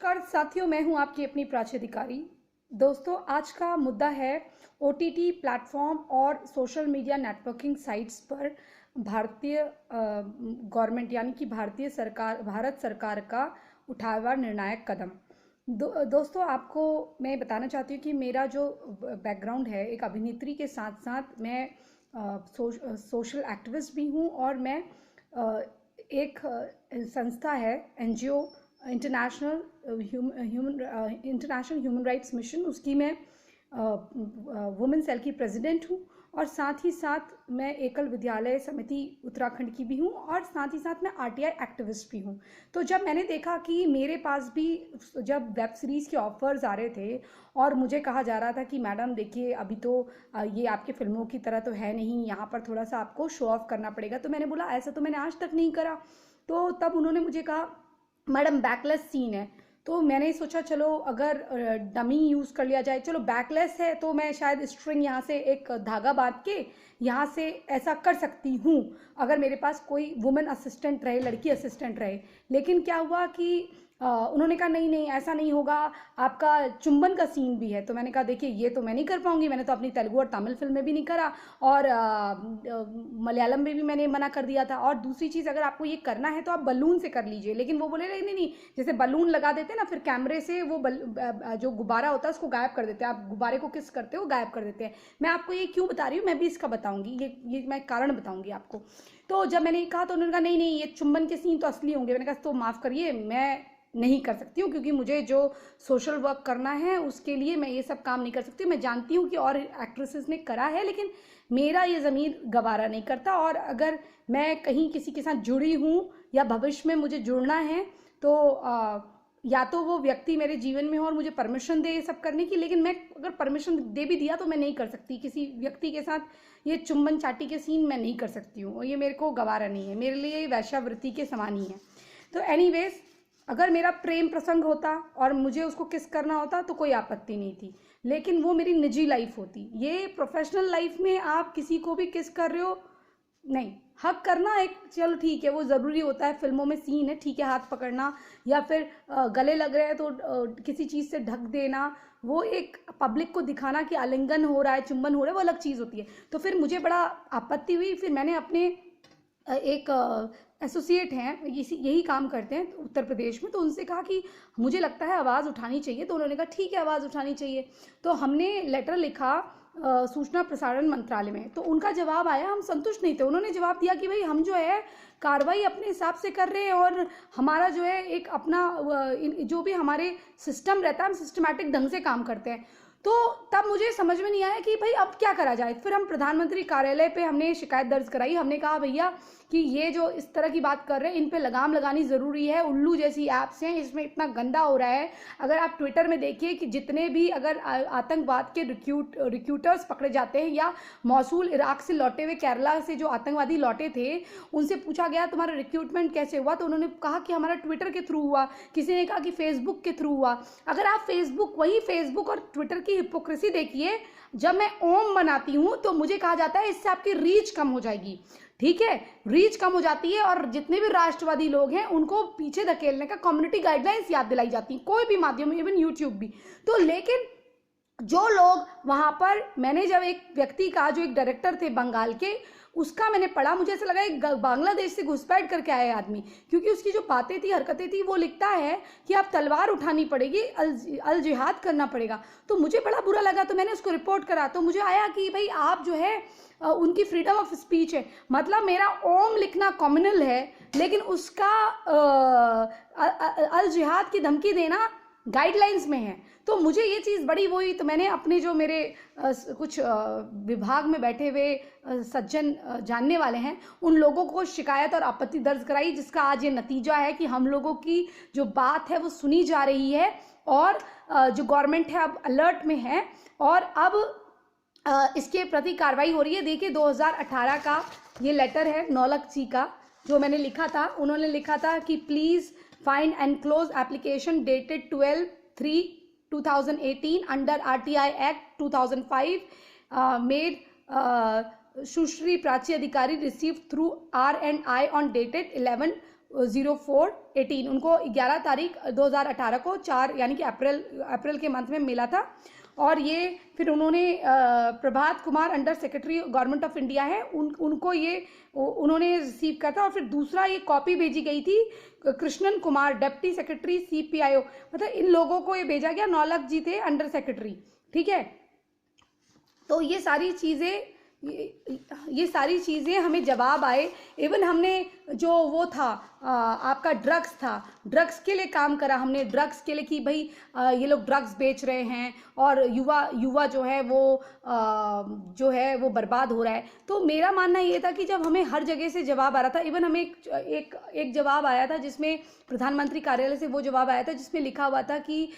नमस्कार साथियों, मैं हूं आपकी अपनी प्राची अधिकारी। दोस्तों, आज का मुद्दा है ओटीटी प्लेटफॉर्म और सोशल मीडिया नेटवर्किंग साइट्स पर भारतीय गवर्नमेंट यानी कि भारत सरकार का उठाया हुआ निर्णायक कदम। दोस्तों, आपको मैं बताना चाहती हूँ कि मेरा जो बैकग्राउंड है, एक अभिनेत्री के साथ साथ मैं सोशल एक्टिविस्ट भी हूँ और मैं एक संस्था है NGO international human rights mission, उसकी मैं वुमेन सेल की प्रेसिडेंट हूँ और साथ ही साथ मैं एकल विद्यालय समिति उत्तराखंड की भी हूँ और साथ ही साथ मैं आरटीआई एक्टिविस्ट भी हूँ। तो जब मैंने देखा कि मेरे पास भी जब वेब सीरीज़ के ऑफर्स आ रहे थे और मुझे कहा जा रहा था कि मैडम देखिए, अभी तो ये आपके फिल्मों की तरह तो है नहीं, यहाँ पर थोड़ा सा आपको शो ऑफ करना पड़ेगा। तो मैंने बोला ऐसा तो मैंने आज तक नहीं करा। तो तब उन्होंने मुझे कहा मैडम बैकलेस सीन है। तो मैंने सोचा चलो अगर डमी यूज़ कर लिया जाए, चलो बैकलेस है तो मैं शायद स्ट्रिंग यहाँ से एक धागा बांध के यहाँ से ऐसा कर सकती हूँ अगर मेरे पास कोई वुमेन असिस्टेंट रहे, लड़की असिस्टेंट रहे। लेकिन क्या हुआ कि उन्होंने कहा नहीं नहीं ऐसा नहीं होगा, आपका चुंबन का सीन भी है। तो मैंने कहा देखिए ये तो मैं नहीं कर पाऊंगी, मैंने तो अपनी तेलुगु और तमिल फिल्म में भी नहीं करा और मलयालम में भी मैंने मना कर दिया था। और दूसरी चीज़, अगर आपको ये करना है तो आप बलून से कर लीजिए। लेकिन वो बोले नहीं नहीं, जैसे बलून लगा देते ना, फिर कैमरे से वो जो गुब्बारा होता है उसको गायब कर देते हैं, आप गुब्बारे को किस करते हो गायब कर देते हैं। मैं आपको ये क्यों बता रही हूँ, मैं भी इसका बताऊंगी, ये मैं कारण बताऊंगी आपको। तो जब मैंने कहा तो उन्होंने कहा नहीं नहीं, ये चुंबन के सीन तो असली होंगे। मैंने कहा तो माफ़ करिए, मैं नहीं कर सकती हूँ क्योंकि मुझे जो सोशल वर्क करना है उसके लिए मैं ये सब काम नहीं कर सकती हूँ। मैं जानती हूँ कि और एक्ट्रेसेस ने करा है, लेकिन मेरा ये ज़मीर गवारा नहीं करता। और अगर मैं कहीं किसी के साथ जुड़ी हूँ या भविष्य में मुझे जुड़ना है तो या तो वो व्यक्ति मेरे जीवन में हो और मुझे परमिशन दे ये सब करने की। लेकिन मैं अगर परमिशन दे भी दिया तो मैं नहीं कर सकती, किसी व्यक्ति के साथ ये चुंबन चाटी के सीन मैं नहीं कर सकती हूँ और ये मेरे को गवारा नहीं है, मेरे लिए वैश्यावृत्ति के समान ही है। तो एनीवेज, अगर मेरा प्रेम प्रसंग होता और मुझे उसको किस करना होता तो कोई आपत्ति नहीं थी, लेकिन वो मेरी निजी लाइफ होती। ये प्रोफेशनल लाइफ में आप किसी को भी किस कर रहे हो, नहीं, हक करना एक चलो ठीक है, वो ज़रूरी होता है, फिल्मों में सीन है ठीक है, हाथ पकड़ना या फिर गले लग रहे हैं तो किसी चीज़ से ढक देना, वो एक पब्लिक को दिखाना कि आलिंगन हो रहा है, चुंबन हो रहा है, वो अलग चीज़ होती है। तो फिर मुझे बड़ा आपत्ति हुई। फिर मैंने अपने एक एसोसिएट हैं, यही काम करते हैं उत्तर प्रदेश में, तो उनसे कहा कि मुझे लगता है आवाज़ उठानी चाहिए। तो उन्होंने कहा ठीक है, आवाज़ उठानी चाहिए। तो हमने लेटर लिखा सूचना प्रसारण मंत्रालय में। तो उनका जवाब आया, हम संतुष्ट नहीं थे। उन्होंने जवाब दिया कि भाई हम जो है कार्रवाई अपने हिसाब से कर रहे हैं और हमारा जो है एक अपना जो भी हमारे सिस्टम रहता है, हम सिस्टमैटिक ढंग से काम करते हैं। तो तब मुझे समझ में नहीं आया कि भाई अब क्या करा जाए। फिर हम प्रधानमंत्री कार्यालय पे हमने शिकायत दर्ज कराई। हमने कहा भैया कि ये जो इस तरह की बात कर रहे हैं इन पे लगाम लगानी ज़रूरी है, उल्लू जैसी ऐप्स हैं, इसमें इतना गंदा हो रहा है। अगर आप ट्विटर में देखिए कि जितने भी अगर आतंकवाद के रिक्रूटर्स पकड़े जाते हैं या मौसूल इराक से लौटे हुए केरला से जो आतंकवादी लौटे थे, उनसे पूछा गया तुम्हारा रिक्रूटमेंट कैसे हुआ, तो उन्होंने कहा कि हमारा ट्विटर के थ्रू हुआ, किसी ने कहा कि फेसबुक के थ्रू हुआ। अगर आप वही फेसबुक और ट्विटर की हिपोक्रेसी देखिए, जब मैं ओम बनाती हूँ तो मुझे कहा जाता है इससे आपकी रीच कम हो जाएगी। ठीक है, रीच कम हो जाती है और जितने भी राष्ट्रवादी लोग हैं उनको पीछे धकेलने का कम्युनिटी गाइडलाइंस याद दिलाई जाती है, कोई भी माध्यम, इवन यूट्यूब भी। तो लेकिन जो लोग वहां पर, मैंने जब एक व्यक्ति का, जो एक डायरेक्टर थे बंगाल के, उसका मैंने पढ़ा, मुझे ऐसा लगा एक बांग्लादेश से घुसपैठ करके आया आदमी, क्योंकि उसकी जो बातें थी, हरकतें थी, वो लिखता है कि अब तलवार उठानी पड़ेगी, अल जिहाद करना पड़ेगा। तो मुझे बड़ा बुरा लगा, तो मैंने उसको रिपोर्ट करा। तो मुझे आया कि भाई आप जो है उनकी फ्रीडम ऑफ स्पीच है, मतलब मेरा ओम लिखना कॉम्युनल है, लेकिन उसका अल जिहाद की धमकी देना गाइडलाइंस में है। तो मुझे ये चीज़ बड़ी वो हुई। तो मैंने अपने जो मेरे कुछ विभाग में बैठे हुए सज्जन जानने वाले हैं, उन लोगों को शिकायत और आपत्ति दर्ज कराई, जिसका आज ये नतीजा है कि हम लोगों की जो बात है वो सुनी जा रही है और जो गवर्नमेंट है अब अलर्ट में है और अब इसके प्रति कार्रवाई हो रही है। देखिए 2018 का ये लेटर है नौलख जी का, जो मैंने लिखा था। उन्होंने लिखा था कि please find and close application dated 12/3/2018 under RTI Act 2005 made Sushri Prachi Adhikari received through R&I on dated 11/04 18 उनको 11 तारीख 2018 को 4 यानी कि अप्रैल के मंथ में मिला था। और ये फिर उन्होंने Prabhat Kumar under secretary government of India है, उनको ये उन्होंने रिसीव किया था। और फिर दूसरा ये कॉपी भेजी गई थी Krishnan Kumar deputy secretary CPIO, मतलब इन लोगों को ये भेजा गया। नौलख जी थे अंडर सेक्रेटरी, ठीक है। तो ये सारी चीज़ें हमें जवाब आए। इवन हमने जो वो था आपका ड्रग्स के लिए काम करा हमने, ड्रग्स के लिए कि भाई ये लोग ड्रग्स बेच रहे हैं और युवा जो है वो बर्बाद हो रहा है। तो मेरा मानना ये था कि जब हमें हर जगह से जवाब आ रहा था, इवन हमें एक जवाब आया था जिसमें प्रधानमंत्री कार्यालय से वो जवाब आया था जिसमें लिखा हुआ था कि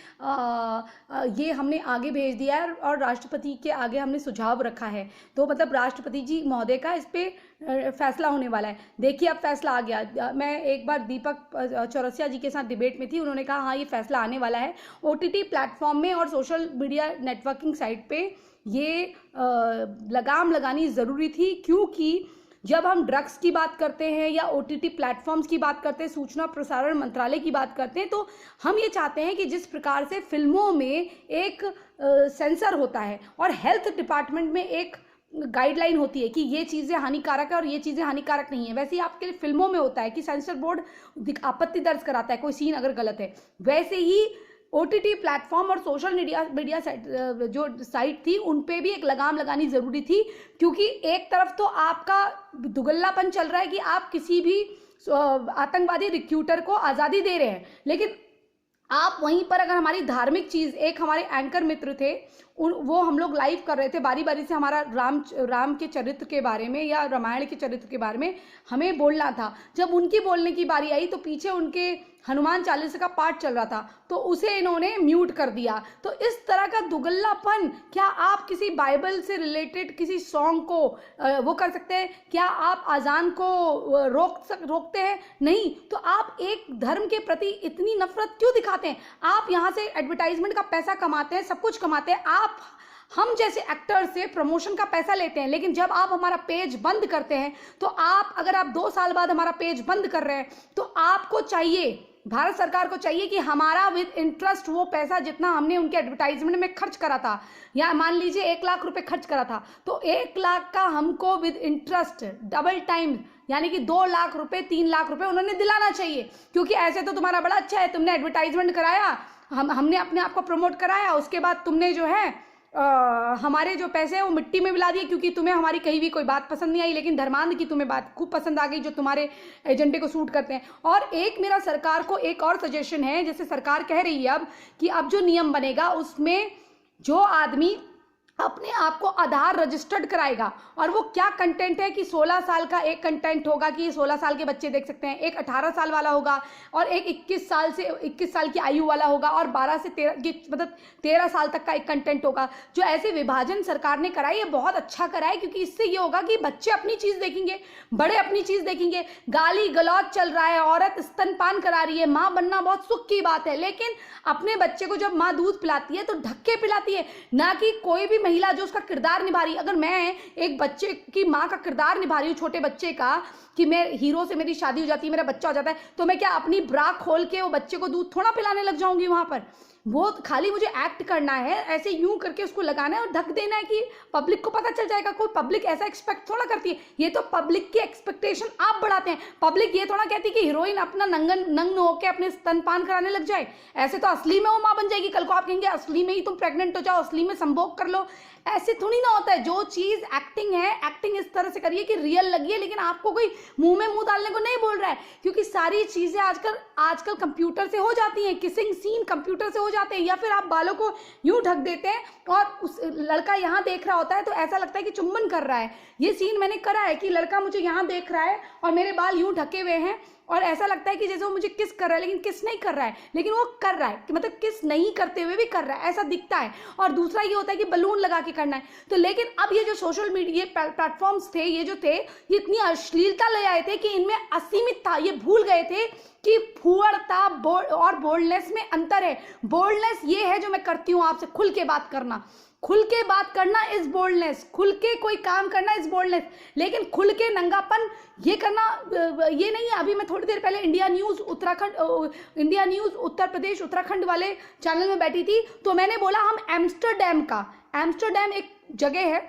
ये हमने आगे भेज दिया है और राष्ट्रपति के आगे हमने सुझाव रखा है। तो मतलब राष्ट्रपति जी महोदय का इस पे फैसला होने वाला है। देखिए अब फैसला आ गया। मैं एक बार दीपक चौरसिया जी के साथ डिबेट में थी, उन्होंने कहा हाँ ये फैसला आने वाला है। OTT प्लेटफॉर्म में और सोशल मीडिया नेटवर्किंग साइट पे ये लगाम लगानी ज़रूरी थी, क्योंकि जब हम ड्रग्स की बात करते हैं या OTT प्लेटफॉर्म्स की बात करते हैं, सूचना प्रसारण मंत्रालय की बात करते हैं, तो हम ये चाहते हैं कि जिस प्रकार से फिल्मों में एक सेंसर होता है और हेल्थ डिपार्टमेंट में एक गाइडलाइन होती है कि ये चीज़ें हानिकारक है और ये चीज़ें हानिकारक नहीं है, वैसे ही आपके फिल्मों में होता है कि सेंसर बोर्ड आपत्ति दर्ज कराता है कोई सीन अगर गलत है। वैसे ही OTT प्लेटफॉर्म और सोशल मीडिया जो साइट थी उन पे भी एक लगाम लगानी ज़रूरी थी, क्योंकि एक तरफ तो आपका दुगल्लापन चल रहा है कि आप किसी भी आतंकवादी रिक्रूटर को आज़ादी दे रहे हैं, लेकिन आप वहीं पर अगर हमारी धार्मिक चीज़, एक हमारे एंकर मित्र थे वो हम लोग लाइव कर रहे थे बारी बारी से हमारा राम के चरित्र के बारे में या रामायण के चरित्र के बारे में हमें बोलना था। जब उनकी बोलने की बारी आई तो पीछे उनके हनुमान चालीसा का पाठ चल रहा था तो उसे इन्होंने म्यूट कर दिया। तो इस तरह का दुगल्लापन, क्या आप किसी बाइबल से रिलेटेड किसी सॉन्ग को वो कर सकते हैं? क्या आप अजान को रोकते हैं? नहीं। तो आप एक धर्म के प्रति इतनी नफरत क्यों दिखाते हैं? आप यहाँ से एडवर्टाइजमेंट का पैसा कमाते हैं, सब कुछ कमाते हैं, हम जैसे एक्टर से प्रमोशन का पैसा लेते हैं, लेकिन जब आप हमारा पेज बंद करते हैं तो अगर आप 2 साल बाद हमारा पेज बंद कर रहे हैं तो आपको चाहिए, भारत सरकार को चाहिए कि हमारा विद इंटरेस्ट वो पैसा जितना हमने उनके एडवर्टाइजमेंट में खर्च करा था, या मान लीजिए 1 लाख रुपए खर्च करा था, तो 1 लाख का हमको विद इंटरेस्ट डबल टाइम यानी कि 2 लाख रुपए 3 लाख रुपए उन्होंने दिलाना चाहिए। क्योंकि ऐसे तो तुम्हारा बड़ा अच्छा है, तुमने एडवर्टाइजमेंट कराया, हमने अपने आप को प्रमोट कराया, उसके बाद तुमने जो है हमारे जो पैसे हैं वो मिट्टी में मिला दिए, क्योंकि तुम्हें हमारी कहीं भी कोई बात पसंद नहीं आई, लेकिन धर्मांध की तुम्हें बात खूब पसंद आ गई जो तुम्हारे एजेंडे को सूट करते हैं। और एक मेरा सरकार को एक और सजेशन है, जैसे सरकार कह रही है अब कि अब जो नियम बनेगा उसमें जो आदमी अपने आप को आधार रजिस्टर्ड कराएगा और वो क्या कंटेंट है कि 16 साल का एक कंटेंट होगा कि 16 साल के बच्चे देख सकते हैं, एक 18 साल वाला होगा और एक 21 साल की आयु वाला होगा और 12 से 13 साल तक का एक कंटेंट होगा। जो ऐसे विभाजन सरकार ने कराई है बहुत अच्छा कराया, क्योंकि इससे ये होगा कि बच्चे अपनी चीज़ देखेंगे, बड़े अपनी चीज़ देखेंगे। गाली गलौज चल रहा है, औरत स्तनपान करा रही है, माँ बनना बहुत सुख की बात है, लेकिन अपने बच्चे को जब माँ दूध पिलाती है तो ढक के पिलाती है, ना कि कोई भी महिला जो उसका किरदार निभा रही है। अगर मैं एक बच्चे की माँ का किरदार निभा रही हूँ, छोटे बच्चे का, कि मैं हीरो से मेरी शादी हो जाती है, मेरा बच्चा हो जाता है, तो मैं क्या अपनी ब्रा खोल के वो बच्चे को दूध थोड़ा पिलाने लग जाऊंगी वहां पर? वो खाली मुझे एक्ट करना है, ऐसे यूं करके उसको लगाना है और ढक देना है कि पब्लिक को पता चल जाएगा। कोई पब्लिक ऐसा एक्सपेक्ट थोड़ा करती है, ये तो पब्लिक की एक्सपेक्टेशन आप बढ़ाते हैं। पब्लिक ये थोड़ा कहती है कि हीरोइन अपना नंग होकर अपने स्तनपान कराने लग जाए, ऐसे तो असली में वो माँ बन जाएगी। कल को आप कहेंगे असली में ही तुम प्रेग्नेंट हो जाओ, असली में संभोग कर लो, ऐसे थोड़ी ना होता है। जो चीज एक्टिंग है, एक्टिंग इस तरह से करिए कि रियल लगिए, लेकिन आपको कोई मुंह में मुंह डालने को नहीं बोल रहा है, क्योंकि सारी चीजें आजकल कंप्यूटर से हो जाती हैं, किसिंग सीन कंप्यूटर से हो जाते हैं, या फिर आप बालों को यूं ढक देते हैं और उस लड़का यहाँ देख रहा होता है तो ऐसा लगता है कि चुंबन कर रहा है। ये सीन मैंने करा है कि लड़का मुझे यहाँ देख रहा है और मेरे बाल यूं ढके हुए हैं और ऐसा लगता है कि जैसे वो मुझे किस कर रहा है, लेकिन किस नहीं कर रहा है, लेकिन वो कर रहा है, कि मतलब किस नहीं करते हुए भी कर रहा है, ऐसा दिखता है। और दूसरा ये होता है कि बलून लगा के करना है। तो लेकिन अब ये जो सोशल मीडिया प्लेटफॉर्म्स थे, ये जो थे, ये इतनी अश्लीलता ले आए थे कि इनमें असीमित था। ये भूल गए थे कि फुहड़ता और बोल्डनेस में अंतर है। बोल्डनेस ये है जो मैं करती हूँ आपसे, खुल के बात करना, खुल के बात करना इज बोल्डनेस, खुल के कोई काम करना इज बोल्डनेस। लेकिन खुल के नंगापन ये करना ये नहीं है। अभी मैं थोड़ी देर पहले इंडिया न्यूज़ उत्तर प्रदेश उत्तराखंड वाले चैनल में बैठी थी, तो मैंने बोला हम एम्स्टरडैम एक जगह है,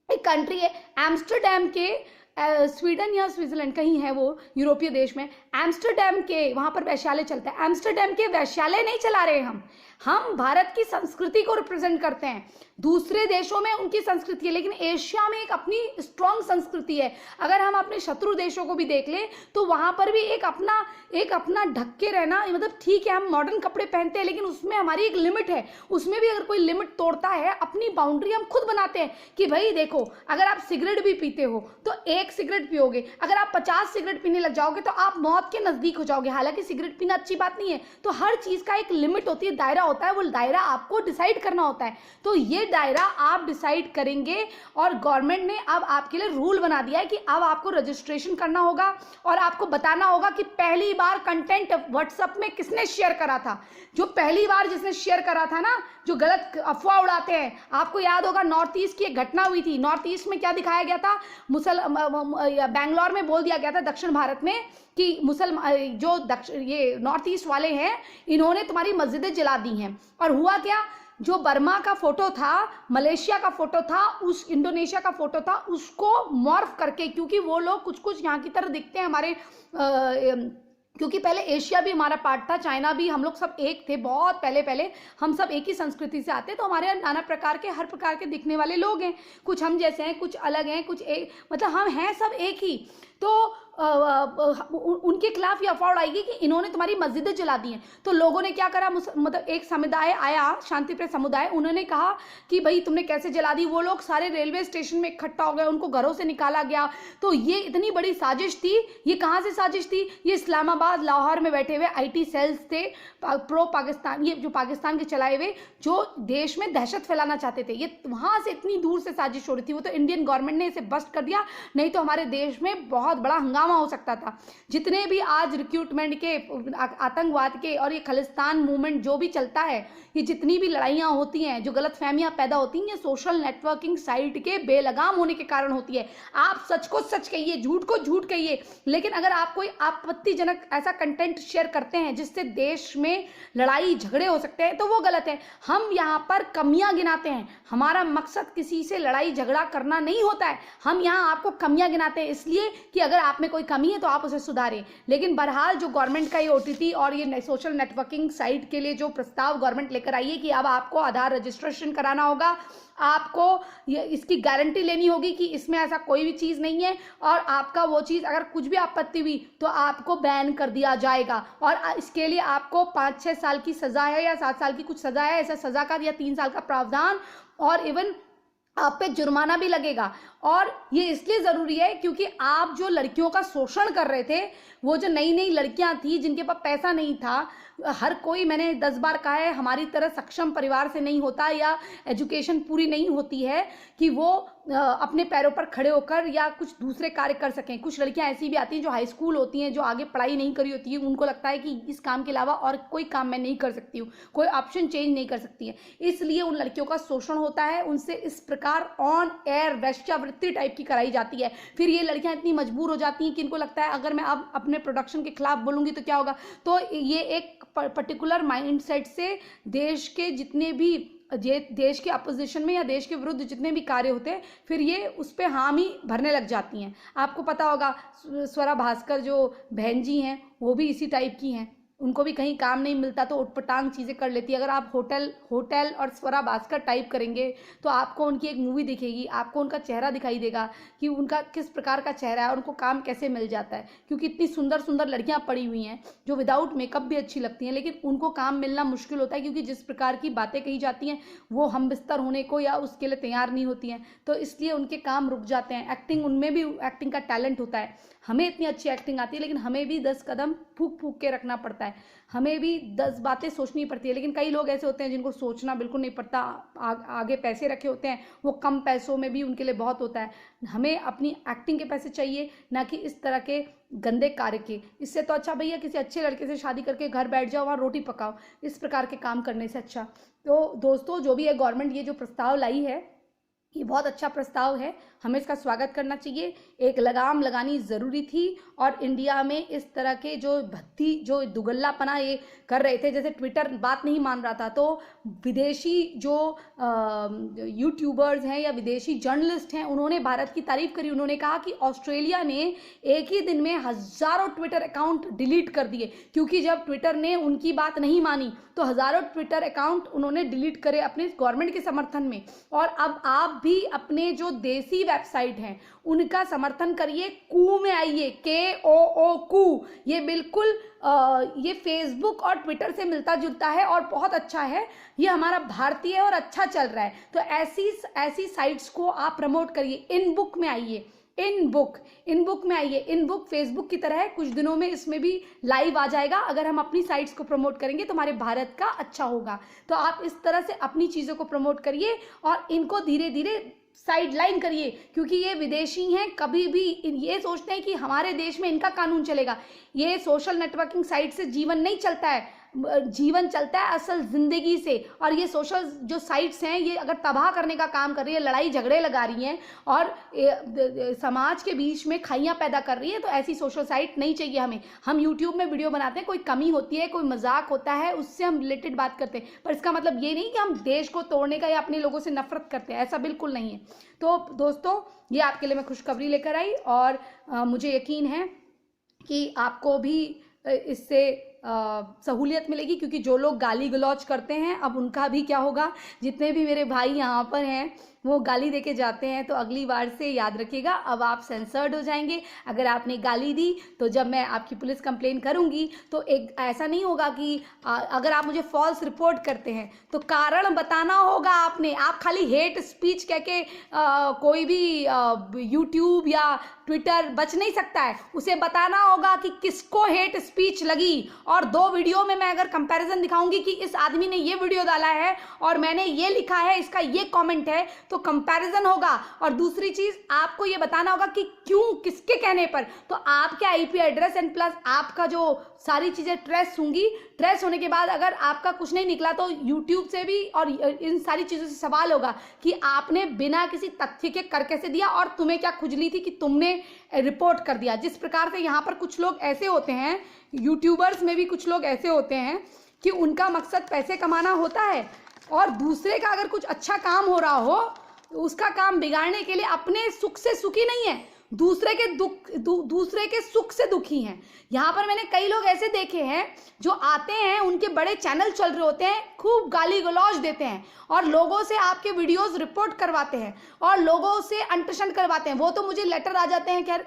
एक कंट्री है, एम्स्टरडैम के स्वीडन या स्विट्जरलैंड कहीं है वो यूरोपीय देश में, एम्स्टरडैम के वहाँ पर वैश्यालय चलता है। एम्स्टरडैम के वैश्यालय नहीं चला रहे हम भारत की संस्कृति को रिप्रेजेंट करते हैं। दूसरे देशों में उनकी संस्कृति है, लेकिन एशिया में एक अपनी स्ट्रॉन्ग संस्कृति है। अगर हम अपने शत्रु देशों को भी देख लें तो वहाँ पर भी एक अपना ढक के रहना, मतलब ठीक है हम मॉडर्न कपड़े पहनते हैं, लेकिन उसमें हमारी एक लिमिट है। उसमें भी अगर कोई लिमिट तोड़ता है, अपनी बाउंड्री हम खुद बनाते हैं कि भाई देखो, अगर आप सिगरेट भी पीते हो तो एक सिगरेट पियोगे, अगर आप 50 सिगरेट पीने लग जाओगे तो आप मौत के नजदीक हो जाओगे। हालांकि सिगरेट पीना अच्छी बात नहीं है, तो हर चीज का एक लिमिट होती है, दायरा होता है, वो दायरा आपको डिसाइड करना होता है। तो ये दायरा आप डिसाइड करेंगे, और गवर्नमेंट ने अब आपके लिए रूल बना दिया है कि अब आपको रजिस्ट्रेशन करना होगा और आपको बताना होगा कि पहली बार कंटेंट व्हाट्सएप में किसने शेयर करा था। जो पहली बार जिसने शेयर करा था ना, जो गलत अफवाह उड़ाते हैं, आपको याद होगा नॉर्थ ईस्ट की एक घटना हुई थी। नॉर्थ ईस्ट में क्या दिखाया गया था, बैंगलोर में बोल दिया गया था दक्षिण भारत में कि जो ये नॉर्थ ईस्ट वाले हैं, इन्होंने तुम्हारी मस्जिदें जला दी हैं। और हुआ क्या, जो बर्मा का फोटो था, मलेशिया का फोटो था, उस इंडोनेशिया का फोटो था, उसको मॉर्फ करके, क्योंकि वो लोग कुछ कुछ यहाँ की तरह दिखते हैं हमारे, क्योंकि पहले एशिया भी हमारा पार्ट था, चाइना भी, हम लोग सब एक थे बहुत पहले हम सब एक ही संस्कृति से आते हैं। तो हमारे यहाँ नाना प्रकार के, हर प्रकार के दिखने वाले लोग हैं, कुछ हम जैसे हैं, कुछ अलग हैं, कुछ एक, मतलब हम हैं सब एक ही। तो उनके खिलाफ ये अफवाह उड़ाएगी कि इन्होंने तुम्हारी मस्जिदें जला दी हैं। तो लोगों ने क्या करा, मतलब एक समुदाय आया, शांतिप्रिय समुदाय, उन्होंने कहा कि भाई तुमने कैसे जला दी। वो लोग सारे रेलवे स्टेशन में इकट्ठा हो गए, उनको घरों से निकाला गया। तो ये इतनी बड़ी साजिश थी। ये कहाँ से साजिश थी, ये इस्लामाबाद, लाहौर में बैठे हुए IT सेल्स थे, प्रो पाकिस्तान, ये जो पाकिस्तान के चलाए हुए, जो देश में दहशत फैलाना चाहते थे। ये वहां से इतनी दूर से साजिश हो रही थी। वो तो इंडियन गवर्नमेंट ने इसे बस्ट कर दिया, नहीं तो हमारे देश में बहुत बड़ा हंगामा हो सकता था। जितने भी आज रिक्रूटमेंट के, आतंकवाद के, और ये खालिस्तान मूवमेंट जो भी चलता है, ये जितनी भी लड़ाइयाँ होती हैं, जो गलतफहमियां पैदा होती हैं, ये सोशल नेटवर्किंग साइट के बेलगाम होने के कारण होती है। आप सच को सच कहिए, झूठ को झूठ कहिए, लेकिन अगर आप कोई आपत्तिजनक ऐसा कंटेंट शेयर करते हैं जिससे देश में लड़ाई झगड़े हो सकते हैं, तो वो गलत है। हम यहाँ पर कमियां गिनाते हैं, हमारा मकसद किसी से लड़ाई झगड़ा करना नहीं होता है। हम यहाँ आपको कमियां गिनाते हैं इसलिए कि अगर आप में कोई कमी है तो आप उसे सुधारें। लेकिन बहरहाल जो गवर्नमेंट का ये OTT और ये सोशल नेटवर्किंग साइट के लिए जो प्रस्ताव गवर्नमेंट लेकर आई है कि अब आपको आधार रजिस्ट्रेशन कराना होगा, आपको ये इसकी गारंटी लेनी होगी कि इसमें ऐसा कोई भी चीज़ नहीं है, और आपका वो चीज़ अगर कुछ भी आपत्ति हुई तो आपको बैन कर दिया जाएगा। और इसके लिए आपको 5-6 साल की सज़ा है या 7 साल की कुछ सज़ा है, ऐसा सज़ा का, या 3 साल का प्रावधान, और इवन आप पे जुर्माना भी लगेगा। और ये इसलिए ज़रूरी है क्योंकि आप जो लड़कियों का शोषण कर रहे थे, वो जो नई नई लड़कियां थी जिनके पास पैसा नहीं था, हर कोई, मैंने 10 बार कहा है, हमारी तरह सक्षम परिवार से नहीं होता या एजुकेशन पूरी नहीं होती है कि वो अपने पैरों पर खड़े होकर या कुछ दूसरे कार्य कर सकें। कुछ लड़कियां ऐसी भी आती हैं जो हाई स्कूल होती हैं, जो आगे पढ़ाई नहीं करी होती है, उनको लगता है कि इस काम के अलावा और कोई काम मैं नहीं कर सकती हूँ, कोई ऑप्शन चेंज नहीं कर सकती है, इसलिए उन लड़कियों का शोषण होता है। उनसे इस प्रकार ऑन एयर वेश्यावृत्ति टाइप की कराई जाती है। फिर ये लड़कियां इतनी मजबूर हो जाती हैं कि इनको लगता है अगर मैं अब अपने प्रोडक्शन के खिलाफ बोलूँगी तो क्या होगा। तो ये एक पर्टिकुलर माइंडसेट से देश के जितने भी देश के अपोजिशन में या देश के विरुद्ध जितने भी कार्य होते हैं, फिर ये उस पर हामी भरने लग जाती हैं। आपको पता होगा स्वरा भास्कर जो बहन जी हैं, वो भी इसी टाइप की हैं। उनको भी कहीं काम नहीं मिलता तो उटपटांग चीज़ें कर लेती है। अगर आप होटल और स्वरा भास्कर टाइप करेंगे तो आपको उनकी एक मूवी दिखेगी, आपको उनका चेहरा दिखाई देगा कि उनका किस प्रकार का चेहरा है और उनको काम कैसे मिल जाता है। क्योंकि इतनी सुंदर सुंदर लड़कियां पड़ी हुई हैं जो विदाउट मेकअप भी अच्छी लगती हैं, लेकिन उनको काम मिलना मुश्किल होता है क्योंकि जिस प्रकार की बातें कही जाती हैं वो हम बिस्तर होने को या उसके लिए तैयार नहीं होती हैं, तो इसलिए उनके काम रुक जाते हैं। एक्टिंग, उनमें भी एक्टिंग का टैलेंट होता है। हमें इतनी अच्छी एक्टिंग आती है लेकिन हमें भी 10 कदम फूक फूक के रखना पड़ता है। है, हमें भी 10 बातें सोचनी पड़ती है। लेकिन कई लोग ऐसे होते हैं जिनको सोचना बिल्कुल नहीं पड़ता, आगे पैसे रखे होते हैं, वो कम पैसों में भी उनके लिए बहुत होता है। हमें अपनी एक्टिंग के पैसे चाहिए, ना कि इस तरह के गंदे कार्य के। इससे तो अच्छा भैया किसी अच्छे लड़के से शादी करके घर बैठ जाओ, वहाँ रोटी पकाओ, इस प्रकार के काम करने से अच्छा। तो दोस्तों, जो भी है गवर्नमेंट ये जो प्रस्ताव लाई है, ये बहुत अच्छा प्रस्ताव है, हमें इसका स्वागत करना चाहिए। एक लगाम लगानी ज़रूरी थी। और इंडिया में इस तरह के जो भत्ती, जो दुगल्लापना ये कर रहे थे, जैसे ट्विटर बात नहीं मान रहा था, तो विदेशी जो यूट्यूबर्स हैं या विदेशी जर्नलिस्ट हैं, उन्होंने भारत की तारीफ करी। उन्होंने कहा कि ऑस्ट्रेलिया ने एक ही दिन में हज़ारों ट्विटर अकाउंट डिलीट कर दिए, क्योंकि जब ट्विटर ने उनकी बात नहीं मानी तो हज़ारों ट्विटर अकाउंट उन्होंने डिलीट करे अपने गवर्नमेंट के समर्थन में। और अब आप भी अपने जो देसी वेबसाइट हैं उनका समर्थन करिए, कू में आइए, KOO कू। ये बिल्कुल ये फेसबुक और ट्विटर से मिलता जुलता है और बहुत अच्छा है, ये हमारा भारतीय है और अच्छा चल रहा है। तो ऐसी साइट्स को आप प्रमोट करिए। इन बुक में आइए, इन बुक में आइए। इन बुक फेसबुक की तरह है, कुछ दिनों में इसमें भी लाइव आ जाएगा। अगर हम अपनी साइट्स को प्रमोट करेंगे तो हमारे भारत का अच्छा होगा। तो आप इस तरह से अपनी चीज़ों को प्रमोट करिए और इनको धीरे धीरे साइडलाइन करिए, क्योंकि ये विदेशी हैं, कभी भी ये सोचते हैं कि हमारे देश में इनका कानून चलेगा। ये सोशल नेटवर्किंग साइट से जीवन नहीं चलता है, जीवन चलता है असल जिंदगी से। और ये सोशल जो साइट्स हैं, ये अगर तबाह करने का काम कर रही है, लड़ाई झगड़े लगा रही हैं और समाज के बीच में खाइयाँ पैदा कर रही है, तो ऐसी सोशल साइट नहीं चाहिए हमें। हम यूट्यूब में वीडियो बनाते हैं, कोई कमी होती है, कोई मजाक होता है, उससे हम रिलेटेड बात करते हैं, पर इसका मतलब ये नहीं कि हम देश को तोड़ने का या अपने लोगों से नफरत करते हैं, ऐसा बिल्कुल नहीं है। तो दोस्तों, ये आपके लिए मैं खुशखबरी लेकर आई और मुझे यकीन है कि आपको भी इससे सहूलियत मिलेगी, क्योंकि जो लोग गाली गलौज करते हैं, अब उनका भी क्या होगा। जितने भी मेरे भाई यहाँ पर हैं वो गाली देके जाते हैं, तो अगली बार से याद रखिएगा, अब आप सेंसर्ड हो जाएंगे। अगर आपने गाली दी तो जब मैं आपकी पुलिस कंप्लेन करूंगी तो एक ऐसा नहीं होगा कि अगर आप मुझे फॉल्स रिपोर्ट करते हैं तो कारण बताना होगा आपने। आप खाली हेट स्पीच कह के कोई भी यूट्यूब या ट्विटर बच नहीं सकता है, उसे बताना होगा कि किसको हेट स्पीच लगी। और 2 वीडियो में मैं अगर कंपैरिजन दिखाऊंगी कि इस आदमी ने ये वीडियो डाला है और मैंने ये लिखा है, इसका ये कमेंट है, तो कंपैरिजन होगा। और दूसरी चीज, आपको ये बताना होगा कि क्यों, किसके कहने पर। तो आपके IP एड्रेस एंड प्लस आपका जो सारी चीजें ट्रेस होंगी, ट्रेस होने के बाद अगर आपका कुछ नहीं निकला तो यूट्यूब से भी और इन सारी चीजों से सवाल होगा कि आपने बिना किसी तथ्य के कर कैसे दिया और तुम्हें क्या खुजली थी कि तुमने रिपोर्ट कर दिया। जिस प्रकार से यहाँ पर कुछ लोग ऐसे होते हैं, यूट्यूबर्स में भी कुछ लोग ऐसे होते हैं कि उनका मकसद पैसे कमाना होता है और दूसरे का अगर कुछ अच्छा काम हो रहा हो तो उसका काम बिगाड़ने के लिए अपने सुख से सुखी नहीं है, दूसरे के दूसरे के सुख से दुखी हैं। यहाँ पर मैंने कई लोग ऐसे देखे हैं जो आते हैं, उनके बड़े चैनल चल रहे होते हैं, खूब गाली गलौज देते हैं और लोगों से आपके वीडियोस रिपोर्ट करवाते हैं और लोगों से अंटशन करवाते हैं। वो तो मुझे लेटर आ जाते हैं, खैर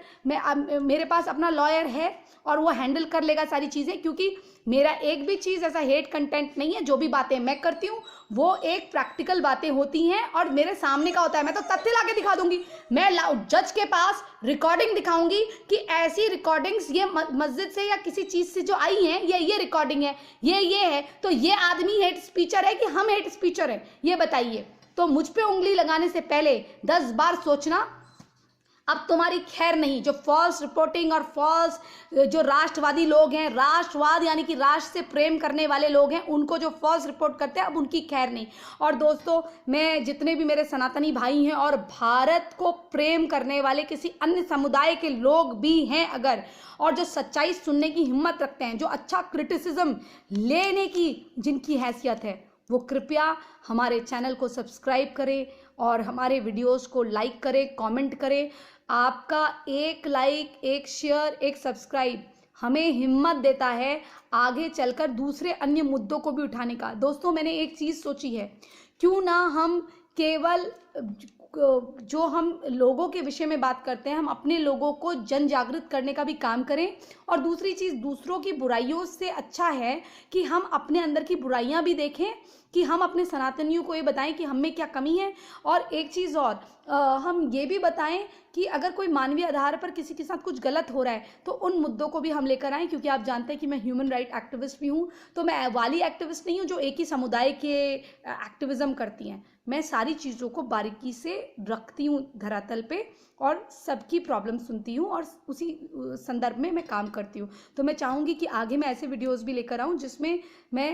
मेरे पास अपना लॉयर है और वो हैंडल कर लेगा सारी चीज़ें, क्योंकि मेरा एक भी चीज़ ऐसा हेट कंटेंट नहीं है। जो भी बातें मैं करती हूँ वो एक प्रैक्टिकल बातें होती हैं और मेरे सामने का होता है। मैं तो तथ्य लाके दिखा दूंगी, मैं जज के पास रिकॉर्डिंग दिखाऊंगी कि ऐसी रिकॉर्डिंग्स ये मस्जिद से या किसी चीज़ से जो आई हैं, ये रिकॉर्डिंग है, ये है, तो ये आदमी हेट स्पीचर है कि हम हेट स्पीचर है, ये बताइए। तो मुझ पे उंगली लगाने से पहले 10 बार सोचना। अब तुम्हारी खैर नहीं। जो फॉल्स रिपोर्टिंग और फॉल्स जो राष्ट्रवादी लोग हैं, राष्ट्रवाद यानी कि राष्ट्र से प्रेम करने वाले लोग हैं, उनको जो फॉल्स रिपोर्ट करते हैं, अब उनकी खैर नहीं। और दोस्तों, मैं जितने भी मेरे सनातनी भाई हैं और भारत को प्रेम करने वाले किसी अन्य समुदाय के लोग भी हैं अगर, और जो सच्चाई सुनने की हिम्मत रखते हैं, जो अच्छा क्रिटिसिज्म लेने की जिनकी हैसियत है, वो कृपया हमारे चैनल को सब्सक्राइब करें और हमारे वीडियोस को लाइक करें, कमेंट करें। आपका एक लाइक, एक शेयर, एक सब्सक्राइब हमें हिम्मत देता है आगे चलकर दूसरे अन्य मुद्दों को भी उठाने का। दोस्तों, मैंने एक चीज़ सोची है, क्यों ना हम केवल जो हम लोगों के विषय में बात करते हैं, हम अपने लोगों को जन जागृत करने का भी काम करें। और दूसरी चीज़, दूसरों की बुराइयों से अच्छा है कि हम अपने अंदर की बुराइयां भी देखें, कि हम अपने सनातनियों को ये बताएं कि हम में क्या कमी है। और एक चीज़ और, हम ये भी बताएं कि अगर कोई मानवीय आधार पर किसी के साथ कुछ गलत हो रहा है तो उन मुद्दों को भी हम लेकर आएँ, क्योंकि आप जानते हैं कि मैं ह्यूमन राइट एक्टिविस्ट भी हूँ। तो मैं वाली एक्टिविस्ट नहीं हूँ जो एक ही समुदाय के एक्टिविज्म करती हैं। मैं सारी चीज़ों को बारीकी से रखती हूँ धरातल पे, और सबकी प्रॉब्लम सुनती हूँ और उसी संदर्भ में मैं काम करती हूँ। तो मैं चाहूँगी कि आगे मैं ऐसे वीडियोस भी लेकर आऊँ जिसमें मैं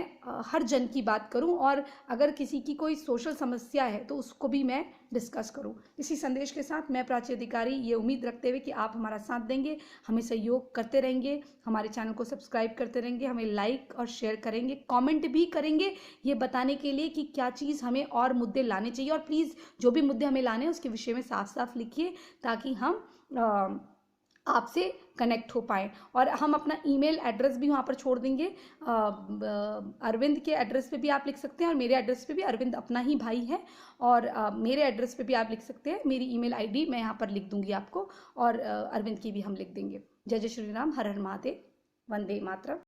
हर जन की बात करूँ, और अगर किसी की कोई सोशल समस्या है तो उसको भी मैं डिस्कस करूँ। इसी संदेश के साथ मैं प्राची अधिकारी ये उम्मीद रखते हुए कि आप हमारा साथ देंगे, हमें सहयोग करते रहेंगे, हमारे चैनल को सब्सक्राइब करते रहेंगे, हमें लाइक और शेयर करेंगे, कमेंट भी करेंगे ये बताने के लिए कि क्या चीज़ हमें और मुद्दे लाने चाहिए। और प्लीज़ जो भी मुद्दे हमें लाने हैं उसके विषय में साफ साफ लिखिए, ताकि हम आपसे कनेक्ट हो पाए। और हम अपना ईमेल एड्रेस भी वहाँ पर छोड़ देंगे। अरविंद के एड्रेस पे भी आप लिख सकते हैं, और मेरे एड्रेस पे भी, अरविंद अपना ही भाई है, और मेरे एड्रेस पे भी आप लिख सकते हैं। मेरी ईमेल आईडी मैं यहाँ पर लिख दूंगी आपको, और अरविंद की भी हम लिख देंगे। जय जय श्री राम, हर हर महादेव, वंदे मातरम।